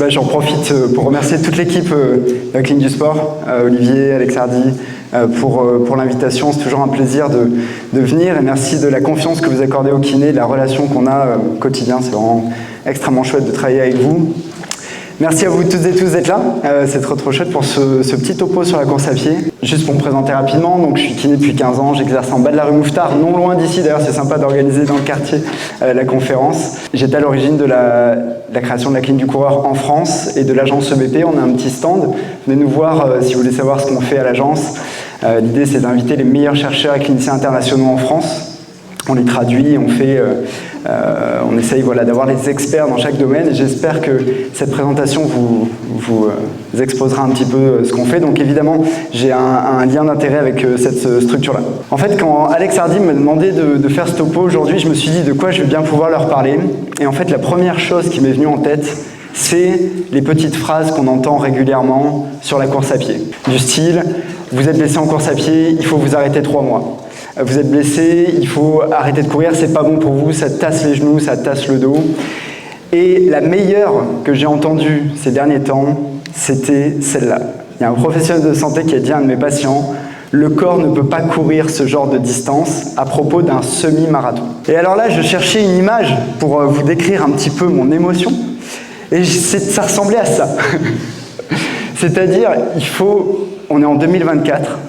J'en profite pour remercier toute l'équipe de la Clinique du Sport, Olivier, Alex Hardy, pour l'invitation. C'est toujours un plaisir de venir et merci de la confiance que vous accordez au kiné, de la relation qu'on a au quotidien. C'est vraiment extrêmement chouette de travailler avec vous. Merci à vous toutes et tous d'être là. C'est trop chouette pour ce petit topo sur la course à pied. Juste pour me présenter rapidement, donc je suis kiné depuis 15 ans, j'exerce en bas de la rue Mouffetard, non loin d'ici. D'ailleurs, c'est sympa d'organiser dans le quartier la conférence. J'étais à l'origine de la création de la clinique du coureur en France et de l'agence EBP. On a un petit stand. Venez nous voir si vous voulez savoir ce qu'on fait à l'agence. L'idée, c'est d'inviter les meilleurs chercheurs et cliniciens internationaux en France. On les traduit, on essaye d'avoir les experts dans chaque domaine et j'espère que cette présentation vous exposera un petit peu ce qu'on fait. Donc évidemment, j'ai un lien d'intérêt avec cette structure-là. En fait, quand Alex Hardy m'a demandé de faire ce topo aujourd'hui, je me suis dit de quoi je vais bien pouvoir leur parler. Et en fait, la première chose qui m'est venue en tête, c'est les petites phrases qu'on entend régulièrement sur la course à pied. Du style, vous êtes blessé en course à pied, il faut vous arrêter 3 mois. Vous êtes blessé, il faut arrêter de courir, c'est pas bon pour vous, ça tasse les genoux, ça tasse le dos. Et la meilleure que j'ai entendue ces derniers temps, c'était celle-là. Il y a un professionnel de santé qui a dit à un de mes patients, le corps ne peut pas courir ce genre de distance à propos d'un semi-marathon. Et alors là, je cherchais une image pour vous décrire un petit peu mon émotion, et ça ressemblait à ça. C'est-à-dire, on est en 2024,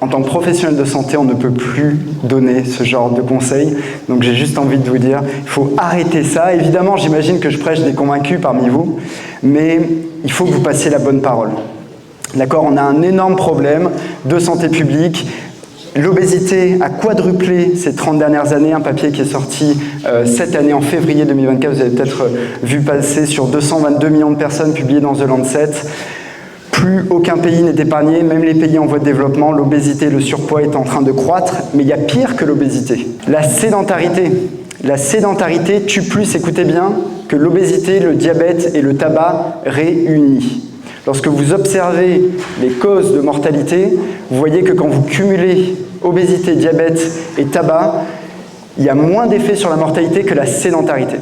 en tant que professionnel de santé, on ne peut plus donner ce genre de conseils. Donc j'ai juste envie de vous dire, il faut arrêter ça. Évidemment, j'imagine que je prêche des convaincus parmi vous, mais il faut que vous passiez la bonne parole. D'accord, on a un énorme problème de santé publique. L'obésité a quadruplé ces 30 dernières années, un papier qui est sorti cette année en février 2024, vous avez peut-être vu passer sur 222 millions de personnes publiées dans The Lancet. Plus aucun pays n'est épargné, même les pays en voie de développement, l'obésité, le surpoids est en train de croître, mais il y a pire que l'obésité. La sédentarité. La sédentarité tue plus, écoutez bien, que l'obésité, le diabète et le tabac réunis. Lorsque vous observez les causes de mortalité, vous voyez que quand vous cumulez obésité, diabète et tabac, il y a moins d'effet sur la mortalité que la sédentarité.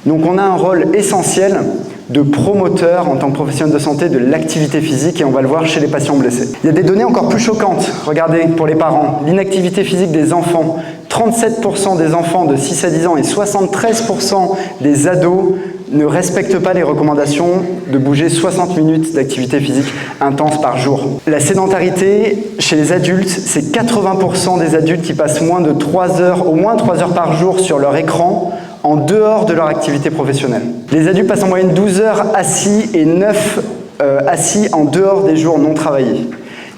Donc on a un rôle essentiel de promoteur en tant que professionnel de santé de l'activité physique et on va le voir chez les patients blessés. Il y a des données encore plus choquantes. Regardez, pour les parents, l'inactivité physique des enfants, 37% des enfants de 6 à 10 ans et 73% des ados ne respectent pas les recommandations de bouger 60 minutes d'activité physique intense par jour. La sédentarité, chez les adultes, c'est 80% des adultes qui passent au moins 3 heures par jour sur leur écran en dehors de leur activité professionnelle. Les adultes passent en moyenne 12 heures assis et 9 assis en dehors des jours non travaillés.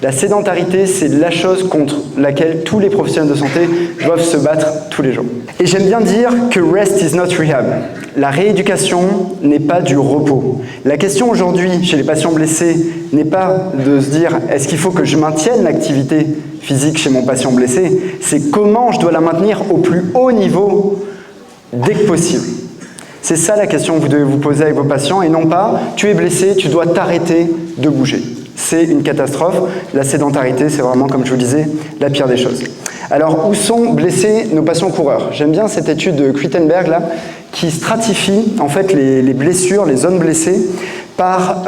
La sédentarité, c'est la chose contre laquelle tous les professionnels de santé doivent se battre tous les jours. Et j'aime bien dire que rest is not rehab. La rééducation n'est pas du repos. La question aujourd'hui chez les patients blessés n'est pas de se dire est-ce qu'il faut que je maintienne l'activité physique chez mon patient blessé, c'est comment je dois la maintenir au plus haut niveau dès que possible. C'est ça la question que vous devez vous poser avec vos patients et non pas tu es blessé, tu dois t'arrêter de bouger. C'est une catastrophe. La sédentarité, c'est vraiment, comme je vous le disais, la pire des choses. Alors, où sont blessés nos patients coureurs? J'aime bien cette étude de Quittenberg là, qui stratifie en fait les blessures, les zones blessées par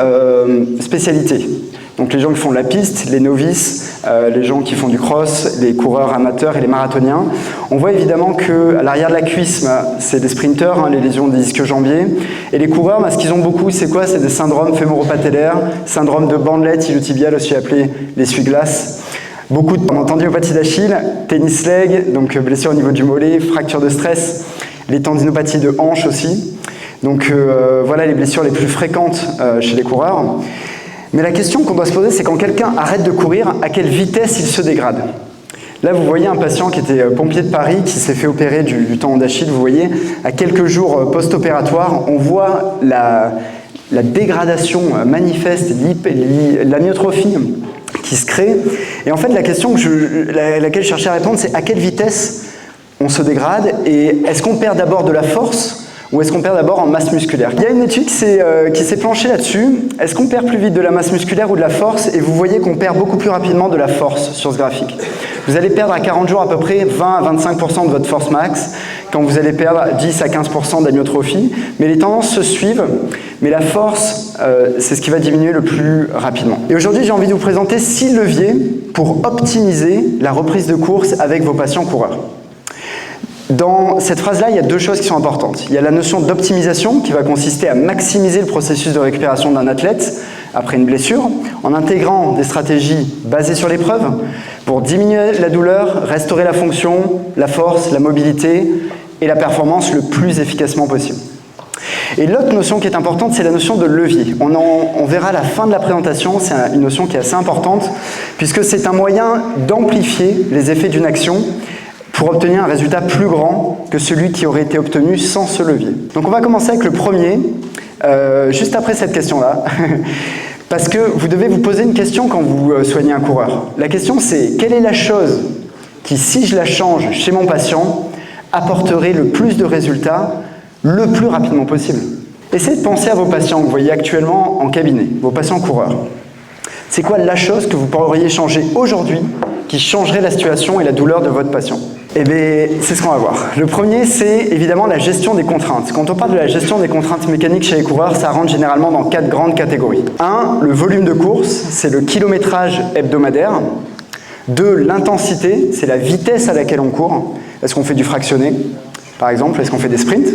spécialité. Donc les gens qui font de la piste, les novices, les gens qui font du cross, les coureurs amateurs et les marathoniens. On voit évidemment qu'à l'arrière de la cuisse, c'est des sprinteurs, les lésions des disques jambiers. Et les coureurs, ce qu'ils ont beaucoup, c'est quoi? C'est des syndromes fémoro-patellaires, syndrome de bandelette iliotibiale, aussi appelé l'essuie-glace. Beaucoup de tendinopathie d'Achille, tennis leg, donc blessure au niveau du mollet, fracture de stress, les tendinopathies de hanche aussi. Donc voilà les blessures les plus fréquentes chez les coureurs. Mais la question qu'on doit se poser, c'est quand quelqu'un arrête de courir, à quelle vitesse il se dégrade. Là, vous voyez un patient qui était pompier de Paris, qui s'est fait opérer du tendon d'Achille. Vous voyez, à quelques jours post-opératoire, on voit la dégradation manifeste, l'amyotrophie qui se crée. Et en fait, la question laquelle je cherchais à répondre, c'est à quelle vitesse on se dégrade et est-ce qu'on perd d'abord de la force ou est-ce qu'on perd d'abord en masse musculaire? Il y a une étude qui s'est penchée là-dessus. Est-ce qu'on perd plus vite de la masse musculaire ou de la force? Et vous voyez qu'on perd beaucoup plus rapidement de la force sur ce graphique. Vous allez perdre à 40 jours à peu près 20 à 25% de votre force max, quand vous allez perdre 10 à 15% d'amyotrophie. Mais les tendances se suivent, mais la force, c'est ce qui va diminuer le plus rapidement. Et aujourd'hui, j'ai envie de vous présenter 6 leviers pour optimiser la reprise de course avec vos patients coureurs. Dans cette phrase-là, il y a 2 choses qui sont importantes. Il y a la notion d'optimisation qui va consister à maximiser le processus de récupération d'un athlète après une blessure en intégrant des stratégies basées sur l'épreuve pour diminuer la douleur, restaurer la fonction, la force, la mobilité et la performance le plus efficacement possible. Et l'autre notion qui est importante, c'est la notion de levier. On verra à la fin de la présentation, c'est une notion qui est assez importante puisque c'est un moyen d'amplifier les effets d'une action pour obtenir un résultat plus grand que celui qui aurait été obtenu sans ce levier. Donc on va commencer avec le premier, juste après cette question-là, parce que vous devez vous poser une question quand vous soignez un coureur. La question c'est, quelle est la chose qui, si je la change chez mon patient, apporterait le plus de résultats le plus rapidement possible? Essayez de penser à vos patients que vous voyez actuellement en cabinet, vos patients coureurs. C'est quoi la chose que vous pourriez changer aujourd'hui qui changerait la situation et la douleur de votre patient? Eh bien, c'est ce qu'on va voir. Le premier, c'est évidemment la gestion des contraintes. Quand on parle de la gestion des contraintes mécaniques chez les coureurs, ça rentre généralement dans 4 grandes catégories. 1, le volume de course, c'est le kilométrage hebdomadaire. 2, l'intensité, c'est la vitesse à laquelle on court. Est-ce qu'on fait du fractionné, par exemple? Est-ce qu'on fait des sprints?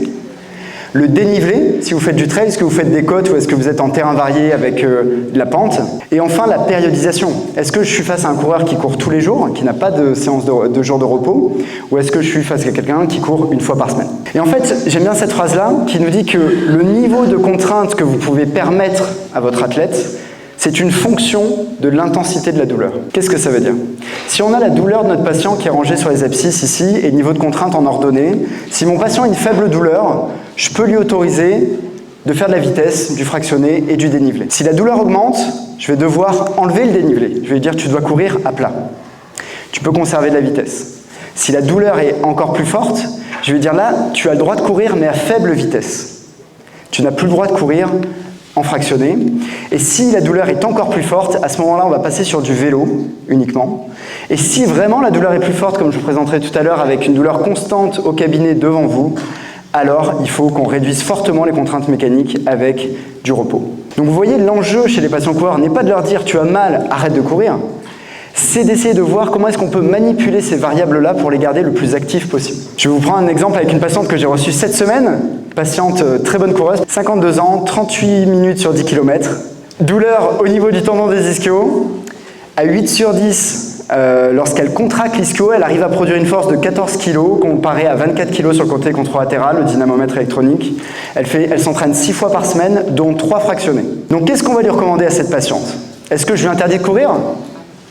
Le dénivelé, si vous faites du trail, est-ce que vous faites des côtes ou est-ce que vous êtes en terrain varié avec de la pente? Et enfin, la périodisation. Est-ce que je suis face à un coureur qui court tous les jours, qui n'a pas de séance de jour de repos, ou est-ce que je suis face à quelqu'un qui court une fois par semaine? Et en fait, j'aime bien cette phrase-là qui nous dit que le niveau de contrainte que vous pouvez permettre à votre athlète, c'est une fonction de l'intensité de la douleur. Qu'est-ce que ça veut dire? Si on a la douleur de notre patient qui est rangée sur les abscisses ici, et niveau de contrainte en ordonnée, si mon patient a une faible douleur, je peux lui autoriser de faire de la vitesse, du fractionné et du dénivelé. Si la douleur augmente, je vais devoir enlever le dénivelé. Je vais lui dire tu dois courir à plat. Tu peux conserver de la vitesse. Si la douleur est encore plus forte, je vais lui dire là, tu as le droit de courir mais à faible vitesse. Tu n'as plus le droit de courir en fractionné. Et si la douleur est encore plus forte, à ce moment-là, on va passer sur du vélo uniquement. Et si vraiment la douleur est plus forte, comme je vous présenterai tout à l'heure, avec une douleur constante au cabinet devant vous, alors il faut qu'on réduise fortement les contraintes mécaniques avec du repos. Donc vous voyez, l'enjeu chez les patients coureurs n'est pas de leur dire « tu as mal, arrête de courir », c'est d'essayer de voir comment est-ce qu'on peut manipuler ces variables-là pour les garder le plus actifs possible. Je vais vous prendre un exemple avec une patiente que j'ai reçue cette semaine, patiente très bonne coureuse, 52 ans, 38 minutes sur 10 km, douleur au niveau du tendon des ischios, à 8 sur 10, lorsqu'elle contracte l'ischio, elle arrive à produire une force de 14 kg comparée à 24 kg sur le côté contralatéral, le dynamomètre électronique. Elle s'entraîne 6 fois par semaine, dont 3 fractionnés. Donc qu'est-ce qu'on va lui recommander à cette patiente? Est-ce que je lui interdis de courir?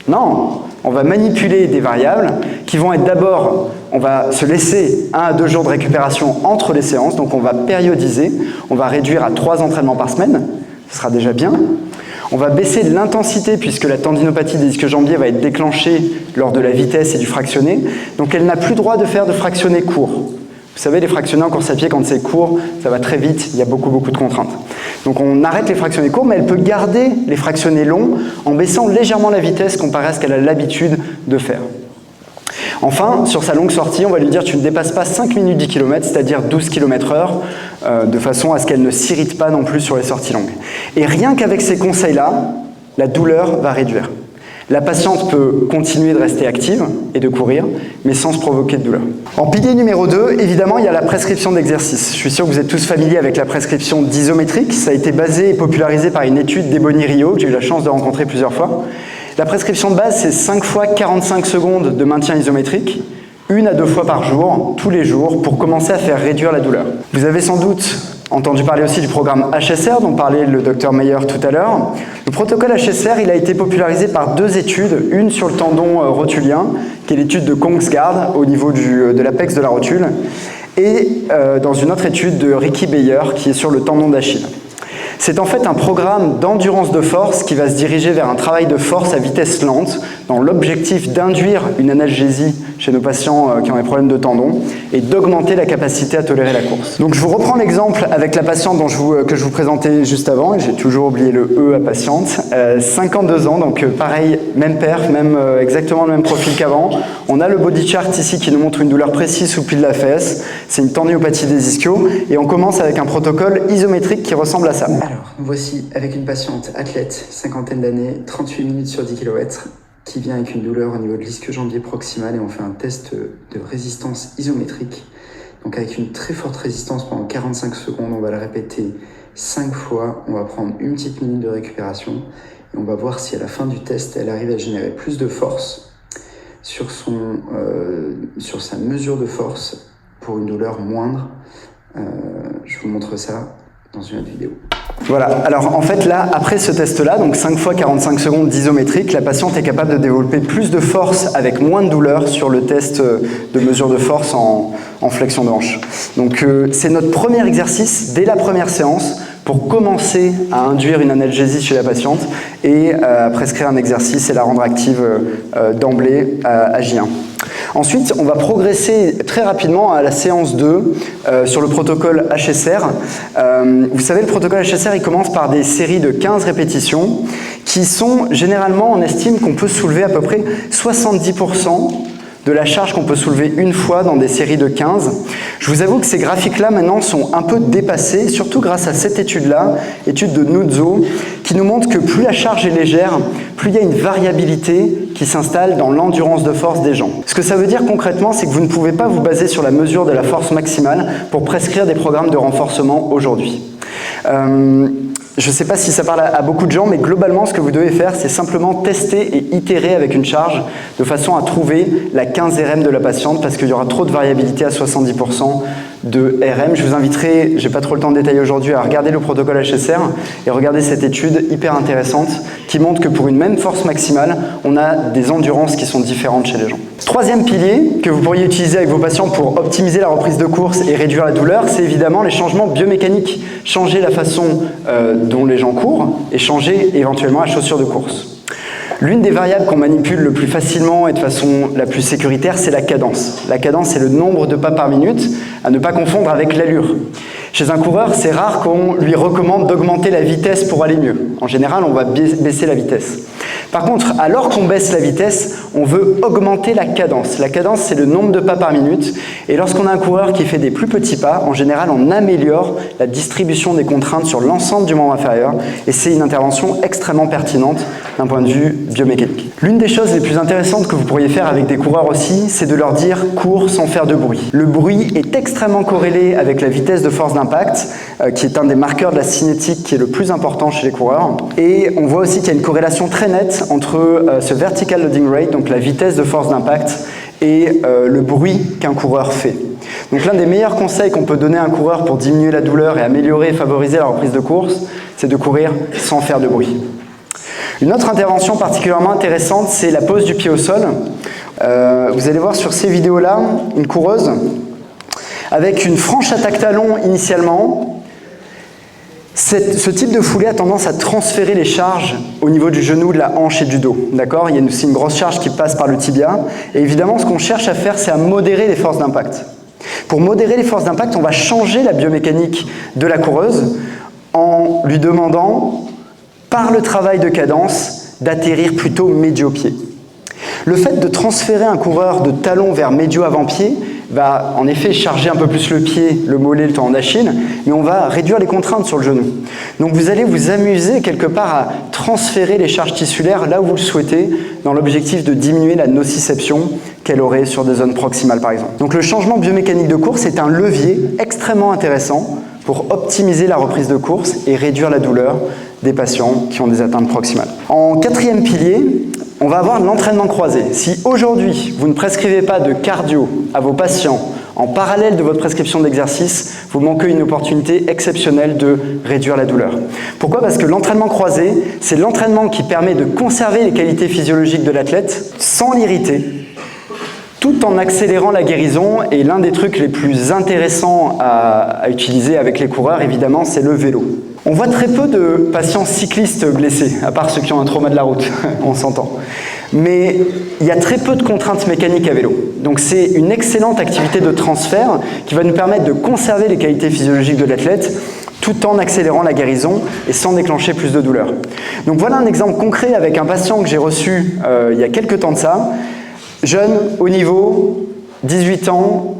Non, on va manipuler des variables qui vont être d'abord, on va se laisser 1 à 2 jours de récupération entre les séances, donc on va périodiser, on va réduire à 3 entraînements par semaine, ce sera déjà bien. On va baisser l'intensité puisque la tendinopathie des ischio-jambiers va être déclenchée lors de la vitesse et du fractionné. Donc elle n'a plus le droit de faire de fractionné court. Vous savez, les fractionnés en course à pied, quand c'est court, ça va très vite, il y a beaucoup de contraintes. Donc on arrête les fractionnés courts, mais elle peut garder les fractionnés longs en baissant légèrement la vitesse comparé à ce qu'elle a l'habitude de faire. Enfin, sur sa longue sortie, on va lui dire tu ne dépasses pas 5 minutes 10 km, c'est-à-dire 12 km/h, de façon à ce qu'elle ne s'irrite pas non plus sur les sorties longues. Et rien qu'avec ces conseils-là, la douleur va réduire. La patiente peut continuer de rester active et de courir, mais sans se provoquer de douleur. En pilier numéro 2, évidemment, il y a la prescription d'exercice. Je suis sûr que vous êtes tous familiers avec la prescription d'isométrique. Ça a été basé et popularisé par une étude d'Ebony Rio, que j'ai eu la chance de rencontrer plusieurs fois. La prescription de base, c'est 5 fois 45 secondes de maintien isométrique, 1 à 2 fois par jour, tous les jours, pour commencer à faire réduire la douleur. Vous avez sans doute entendu parler aussi du programme HSR, dont parlait le Dr Meyer tout à l'heure. Le protocole HSR, il a été popularisé par 2 études, une sur le tendon rotulien, qui est l'étude de Kongsgaard, au niveau de l'apex de la rotule, et dans une autre étude de Ricky Bayer, qui est sur le tendon d'Achille. C'est en fait un programme d'endurance de force qui va se diriger vers un travail de force à vitesse lente dans l'objectif d'induire une analgésie chez nos patients qui ont des problèmes de tendons et d'augmenter la capacité à tolérer la course. Donc je vous reprends l'exemple avec la patiente que je vous présentais juste avant, et j'ai toujours oublié le E à patiente, 52 ans, donc pareil, même perf, exactement le même profil qu'avant. On a le body chart ici qui nous montre une douleur précise sous le pli de la fesse, c'est une tendinopathie des ischios, et on commence avec un protocole isométrique qui ressemble à ça. Alors, nous voici avec une patiente athlète, cinquantaine d'années, 38 minutes sur 10 km, qui vient avec une douleur au niveau de l'ischio-jambier proximal, et on fait un test de résistance isométrique. Donc avec une très forte résistance pendant 45 secondes, on va le répéter 5 fois, on va prendre une petite minute de récupération, et on va voir si à la fin du test, elle arrive à générer plus de force sur sa mesure de force pour une douleur moindre. Je vous montre ça dans une autre vidéo. Voilà, alors en fait là, après ce test-là, donc 5 fois 45 secondes d'isométrique, la patiente est capable de développer plus de force avec moins de douleur sur le test de mesure de force en flexion de hanche. Donc c'est notre premier exercice dès la première séance pour commencer à induire une analgésie chez la patiente et à prescrire un exercice et la rendre active d'emblée à J1. Ensuite, on va progresser très rapidement à la séance 2 sur le protocole HSR. Vous savez, le protocole HSR, il commence par des séries de 15 répétitions qui sont généralement, on estime qu'on peut soulever à peu près 70% de la charge qu'on peut soulever une fois dans des séries de 15. Je vous avoue que ces graphiques-là maintenant sont un peu dépassés, surtout grâce à cette étude-là, étude de Nuzzo, qui nous montre que plus la charge est légère, plus il y a une variabilité qui s'installe dans l'endurance de force des gens. Ce que ça veut dire concrètement, c'est que vous ne pouvez pas vous baser sur la mesure de la force maximale pour prescrire des programmes de renforcement aujourd'hui. Je ne sais pas si ça parle à beaucoup de gens, mais globalement, ce que vous devez faire, c'est simplement tester et itérer avec une charge de façon à trouver la 15 RM de la patiente, parce qu'il y aura trop de variabilité à 70% de RM. Je vous inviterai, j'ai pas trop le temps de détailler aujourd'hui, à regarder le protocole HSR et regarder cette étude hyper intéressante qui montre que pour une même force maximale, on a des endurances qui sont différentes chez les gens. Troisième pilier que vous pourriez utiliser avec vos patients pour optimiser la reprise de course et réduire la douleur, c'est évidemment les changements biomécaniques. Changer la façon dont les gens courent et changer éventuellement la chaussure de course. L'une des variables qu'on manipule le plus facilement et de façon la plus sécuritaire, c'est la cadence. La cadence, c'est le nombre de pas par minute, à ne pas confondre avec l'allure. Chez un coureur, c'est rare qu'on lui recommande d'augmenter la vitesse pour aller mieux. En général, on va baisser la vitesse. Par contre, alors qu'on baisse la vitesse, on veut augmenter la cadence. La cadence, c'est le nombre de pas par minute. Et lorsqu'on a un coureur qui fait des plus petits pas, en général, on améliore la distribution des contraintes sur l'ensemble du membre inférieur. Et c'est une intervention extrêmement pertinente d'un point de vue biomécanique. L'une des choses les plus intéressantes que vous pourriez faire avec des coureurs aussi, c'est de leur dire « cours sans faire de bruit ». Le bruit est extrêmement corrélé avec la vitesse de force d'impact, qui est un des marqueurs de la cinétique qui est le plus important chez les coureurs. Et on voit aussi qu'il y a une corrélation très nette entre ce vertical loading rate, donc la vitesse de force d'impact, et le bruit qu'un coureur fait. Donc l'un des meilleurs conseils qu'on peut donner à un coureur pour diminuer la douleur et améliorer et favoriser la reprise de course, c'est de courir sans faire de bruit. Une autre intervention particulièrement intéressante, c'est la pose du pied au sol. Vous allez voir sur ces vidéos-là, une coureuse avec une franche attaque talon initialement. Ce type de foulée a tendance à transférer les charges au niveau du genou, de la hanche et du dos. D'accord ? Il y a aussi une grosse charge qui passe par le tibia. Et évidemment, ce qu'on cherche à faire, c'est à modérer les forces d'impact. Pour modérer les forces d'impact, on va changer la biomécanique de la coureuse en lui demandant, par le travail de cadence, d'atterrir plutôt médio-pied. Le fait de transférer un coureur de talon vers médio-avant-pied va en effet charger un peu plus le pied, le mollet, le tendon d'Achille, mais on va réduire les contraintes sur le genou. Donc vous allez vous amuser quelque part à transférer les charges tissulaires là où vous le souhaitez, dans l'objectif de diminuer la nociception qu'elle aurait sur des zones proximales par exemple. Donc le changement biomécanique de course est un levier extrêmement intéressant pour optimiser la reprise de course et réduire la douleur des patients qui ont des atteintes proximales. En quatrième pilier, on va avoir l'entraînement croisé. Si aujourd'hui, vous ne prescrivez pas de cardio à vos patients en parallèle de votre prescription d'exercice, vous manquez une opportunité exceptionnelle de réduire la douleur. Pourquoi ? Parce que l'entraînement croisé, c'est l'entraînement qui permet de conserver les qualités physiologiques de l'athlète sans l'irriter, tout en accélérant la guérison. Et l'un des trucs les plus intéressants à utiliser avec les coureurs, évidemment, c'est le vélo. On voit très peu de patients cyclistes blessés, à part ceux qui ont un trauma de la route, on s'entend. Mais il y a très peu de contraintes mécaniques à vélo. Donc c'est une excellente activité de transfert qui va nous permettre de conserver les qualités physiologiques de l'athlète tout en accélérant la guérison et sans déclencher plus de douleur. Donc voilà un exemple concret avec un patient que j'ai reçu il y a quelques temps de ça. Jeune, haut niveau, 18 ans,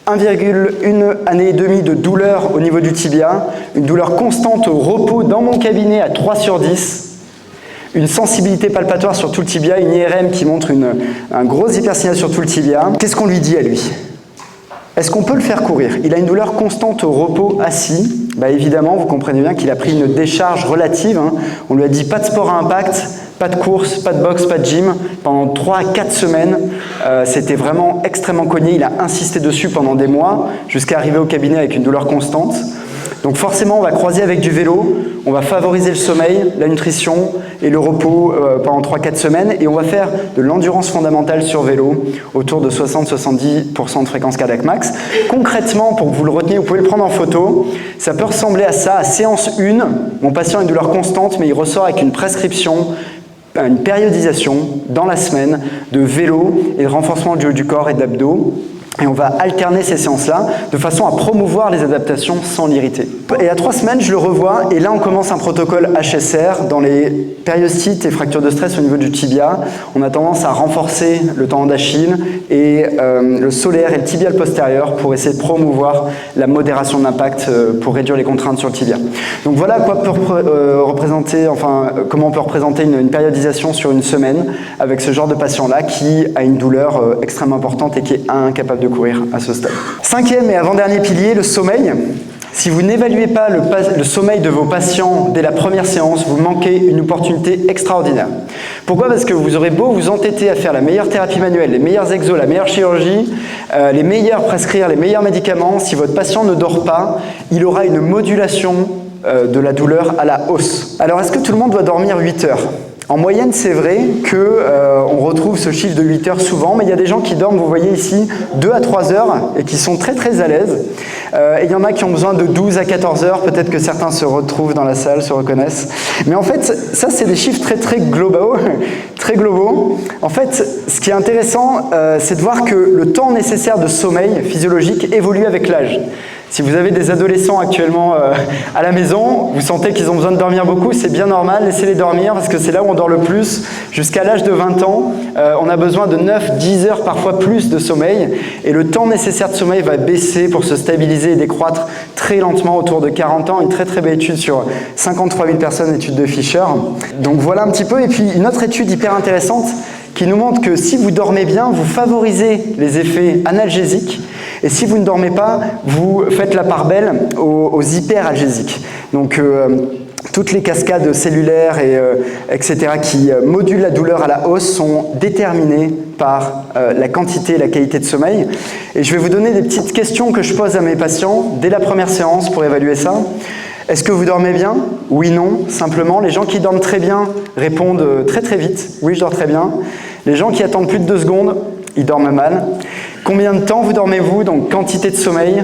1,1 année et demie de douleur au niveau du tibia, une douleur constante au repos dans mon cabinet à 3 sur 10, une sensibilité palpatoire sur tout le tibia, une IRM qui montre un gros hypersignal sur tout le tibia. Qu'est-ce qu'on lui dit à lui? Est-ce qu'on peut le faire courir? Il a une douleur constante au repos assis. Bah évidemment, vous comprenez bien qu'il a pris une décharge relative. On lui a dit pas de sport à impact, pas de course, pas de boxe, pas de gym. Pendant 3 à 4 semaines, c'était vraiment extrêmement cogné. Il a insisté dessus pendant des mois, jusqu'à arriver au cabinet avec une douleur constante. Donc forcément, on va croiser avec du vélo, on va favoriser le sommeil, la nutrition et le repos pendant 3-4 semaines. Et on va faire de l'endurance fondamentale sur vélo, autour de 60-70% de fréquence cardiaque max. Concrètement, pour que vous le reteniez, vous pouvez le prendre en photo. Ça peut ressembler à ça, à séance 1. Mon patient a une douleur constante, mais il ressort avec une prescription, une périodisation dans la semaine de vélo et de renforcement du haut du corps et d'abdos. Et on va alterner ces séances-là de façon à promouvoir les adaptations sans l'irriter. Et à 3 semaines, je le revois et là, on commence un protocole HSR dans les périostites et fractures de stress au niveau du tibia. On a tendance à renforcer le tendon d'Achille et le solaire et le tibial postérieur pour essayer de promouvoir la modération de l'impact pour réduire les contraintes sur le tibia. Donc voilà quoi peut représenter, comment on peut représenter une périodisation sur une semaine avec ce genre de patient-là qui a une douleur extrêmement importante et qui est incapable de courir à ce stade. 5e et avant-dernier pilier, le sommeil. Si vous n'évaluez pas le sommeil de vos patients dès la première séance, vous manquez une opportunité extraordinaire. Pourquoi? Parce que vous aurez beau vous entêter à faire la meilleure thérapie manuelle, les meilleurs exos, la meilleure chirurgie, prescrire les meilleurs médicaments, si votre patient ne dort pas, il aura une modulation de la douleur à la hausse. Alors est-ce que tout le monde doit dormir 8 heures? En moyenne, c'est vrai qu'on retrouve ce chiffre de 8 heures souvent, mais il y a des gens qui dorment, vous voyez ici, 2 à 3 heures et qui sont très très à l'aise. Et il y en a qui ont besoin de 12 à 14 heures, peut-être que certains se retrouvent dans la salle, se reconnaissent. Mais en fait, ça c'est des chiffres très très globaux. En fait, ce qui est intéressant, c'est de voir que le temps nécessaire de sommeil physiologique évolue avec l'âge. Si vous avez des adolescents actuellement à la maison, vous sentez qu'ils ont besoin de dormir beaucoup, c'est bien normal, laissez-les dormir parce que c'est là où on dort le plus. Jusqu'à l'âge de 20 ans, on a besoin de 9-10 heures, parfois plus de sommeil. Et le temps nécessaire de sommeil va baisser pour se stabiliser et décroître très lentement autour de 40 ans. Une très très belle étude sur 53 000 personnes, étude de Fisher. Donc voilà un petit peu. Et puis une autre étude hyper intéressante qui nous montre que si vous dormez bien, vous favorisez les effets analgésiques. Et si vous ne dormez pas, vous faites la part belle aux hyperalgésiques. Donc toutes les cascades cellulaires etc. qui modulent la douleur à la hausse sont déterminées par la quantité et la qualité de sommeil. Et je vais vous donner des petites questions que je pose à mes patients dès la première séance pour évaluer ça. Est-ce que vous dormez bien? Oui, non, simplement. Les gens qui dorment très bien répondent très très vite. Oui, je dors très bien. Les gens qui attendent plus de 2 secondes, ils dorment mal. Combien de temps vous dormez-vous? Donc quantité de sommeil.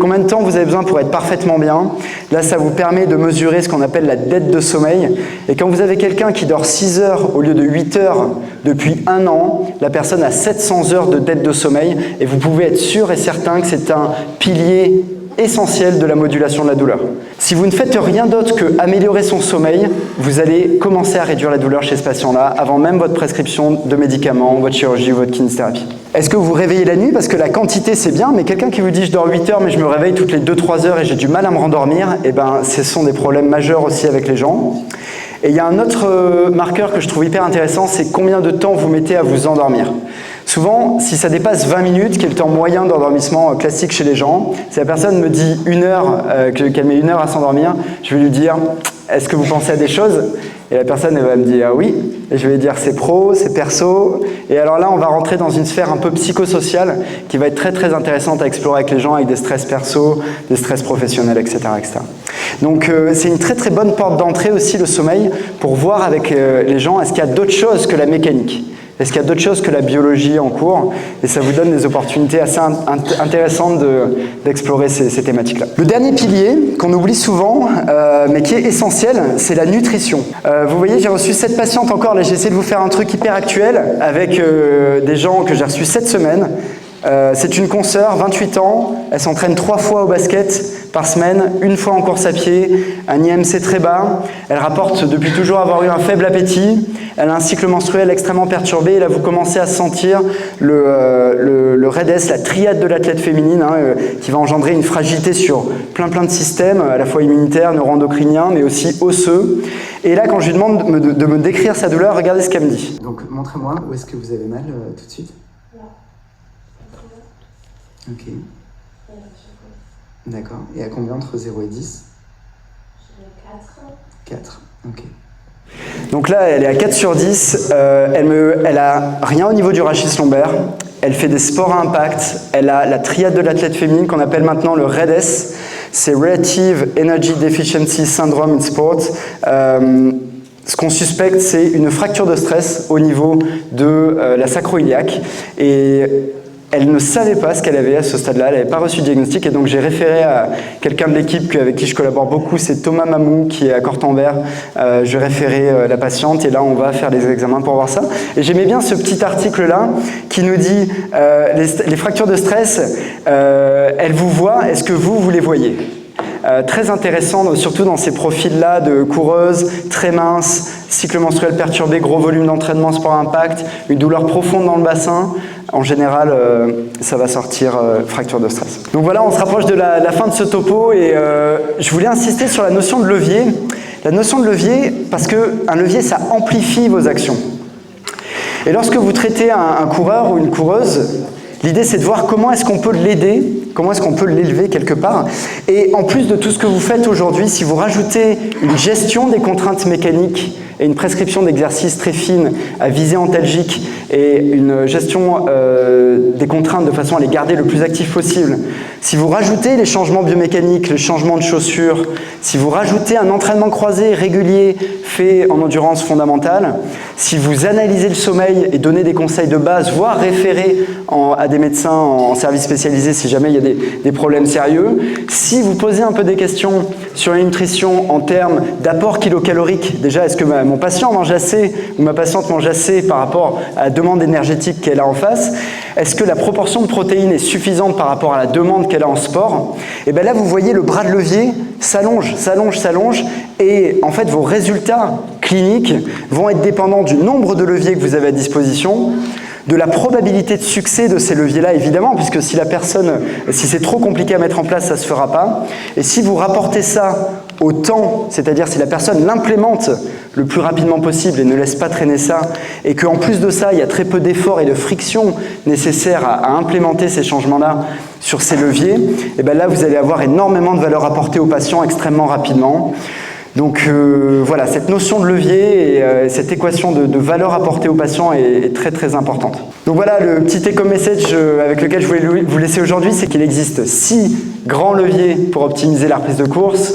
Combien de temps vous avez besoin pour être parfaitement bien? Là, ça vous permet de mesurer ce qu'on appelle la dette de sommeil. Et quand vous avez quelqu'un qui dort 6 heures au lieu de 8 heures depuis 1 an, la personne a 700 heures de dette de sommeil. Et vous pouvez être sûr et certain que c'est un pilier essentiel de la modulation de la douleur. Si vous ne faites rien d'autre qu'améliorer son sommeil, vous allez commencer à réduire la douleur chez ce patient-là avant même votre prescription de médicaments, votre chirurgie ou votre kinésithérapie. Est-ce que vous vous réveillez la nuit? Parce que la quantité c'est bien, mais quelqu'un qui vous dit je dors 8 heures mais je me réveille toutes les 2-3 heures et j'ai du mal à me rendormir, eh ben, ce sont des problèmes majeurs aussi avec les gens. Et il y a un autre marqueur que je trouve hyper intéressant, c'est combien de temps vous mettez à vous endormir. Souvent, si ça dépasse 20 minutes, qui est le temps moyen d'endormissement classique chez les gens, si la personne me dit 1 heure, qu'elle met 1 heure à s'endormir, je vais lui dire « Est-ce que vous pensez à des choses ?» Et la personne elle va me dire « Oui ». Et je vais lui dire « C'est pro, c'est perso ». Et alors là, on va rentrer dans une sphère un peu psychosociale qui va être très très intéressante à explorer avec les gens, avec des stress perso, des stress professionnels, etc. etc. Donc c'est une très très bonne porte d'entrée aussi, le sommeil, pour voir avec les gens, est-ce qu'il y a d'autres choses que la mécanique? Est-ce qu'il y a d'autres choses que la biologie en cours? Et ça vous donne des opportunités assez intéressantes d'explorer ces thématiques-là. Le dernier pilier qu'on oublie souvent, mais qui est essentiel, c'est la nutrition. Vous voyez, j'ai reçu 7 patientes encore. Là, j'ai essayé de vous faire un truc hyper actuel avec des gens que j'ai reçus cette semaine. C'est une consoeur, 28 ans, elle s'entraîne 3 fois au basket par semaine, 1 fois en course à pied, un IMC très bas, elle rapporte depuis toujours avoir eu un faible appétit, elle a un cycle menstruel extrêmement perturbé, et là vous commencez à sentir le RED-S, la triade de l'athlète féminine, qui va engendrer une fragilité sur plein de systèmes, à la fois immunitaires, neuro-endocriniens, mais aussi osseux. Et là, quand je lui demande de me décrire sa douleur, regardez ce qu'elle me dit. Donc montrez-moi, où est-ce que vous avez mal tout de suite? Ok. D'accord. Et à combien entre 0 et 10? 4. 4, ok. Donc là, elle est à 4 sur 10. Elle a rien au niveau du rachis lombaire. Elle fait des sports à impact. Elle a la triade de l'athlète féminine qu'on appelle maintenant le RED-S. C'est Relative Energy Deficiency Syndrome in Sport. Ce qu'on suspecte, c'est une fracture de stress au niveau de la sacro-iliaque. Et elle ne savait pas ce qu'elle avait à ce stade-là, elle n'avait pas reçu de diagnostic, et donc j'ai référé à quelqu'un de l'équipe avec qui je collabore beaucoup, c'est Thomas Mamou qui est à Cortenbert. Je vais référer la patiente et là on va faire les examens pour voir ça. Et j'aimais bien ce petit article-là qui nous dit les fractures de stress, elles vous voient, est-ce que vous les voyez? Très intéressant, surtout dans ces profils-là de coureuses, très minces, cycle menstruel perturbé, gros volume d'entraînement, sport impact, une douleur profonde dans le bassin. En général, ça va sortir fracture de stress. Donc voilà, on se rapproche de la fin de ce topo et je voulais insister sur la notion de levier. La notion de levier, parce qu'un levier, ça amplifie vos actions. Et lorsque vous traitez un coureur ou une coureuse, l'idée, c'est de voir comment est-ce qu'on peut l'aider, comment est-ce qu'on peut l'élever quelque part. Et en plus de tout ce que vous faites aujourd'hui, si vous rajoutez une gestion des contraintes mécaniques et une prescription d'exercices très fine à visée antalgique et une gestion des contraintes de façon à les garder le plus actifs possible, si vous rajoutez les changements biomécaniques, les changements de chaussures, si vous rajoutez un entraînement croisé régulier fait en endurance fondamentale, si vous analysez le sommeil et donnez des conseils de base, voire référez à des médecins en service spécialisé si jamais il y a des problèmes sérieux, si vous posez un peu des questions sur la nutrition en termes d'apport kilocalorique, déjà est-ce que mon patient mange assez ou ma patiente mange assez par rapport à la demande énergétique qu'elle a en face, est-ce que la proportion de protéines est suffisante par rapport à la demande qu'elle a en sport, et bien là vous voyez le bras de levier s'allonge, et en fait vos résultats cliniques vont être dépendants du nombre de leviers que vous avez à disposition, de la probabilité de succès de ces leviers-là, évidemment, puisque si c'est trop compliqué à mettre en place, ça ne se fera pas. Et si vous rapportez ça au temps, c'est-à-dire si la personne l'implémente le plus rapidement possible et ne laisse pas traîner ça, et qu'en plus de ça, il y a très peu d'efforts et de friction nécessaires à implémenter ces changements-là sur ces leviers, et bien là, vous allez avoir énormément de valeur apportée aux patients extrêmement rapidement. Donc voilà, cette notion de levier et cette équation de valeur apportée aux patients est très très importante. Donc voilà, le petit take-home message avec lequel je voulais vous laisser aujourd'hui, c'est qu'il existe 6 grands leviers pour optimiser la reprise de course,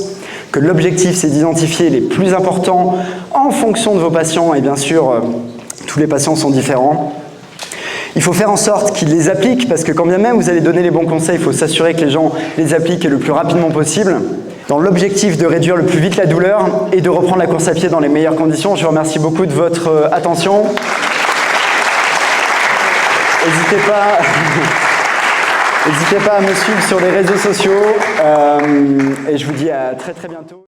que l'objectif c'est d'identifier les plus importants en fonction de vos patients, et bien sûr, tous les patients sont différents. Il faut faire en sorte qu'ils les appliquent, parce que quand bien même vous allez donner les bons conseils, il faut s'assurer que les gens les appliquent le plus rapidement possible, dans l'objectif de réduire le plus vite la douleur et de reprendre la course à pied dans les meilleures conditions. Je vous remercie beaucoup de votre attention. N'hésitez pas à me suivre sur les réseaux sociaux et je vous dis à très très bientôt.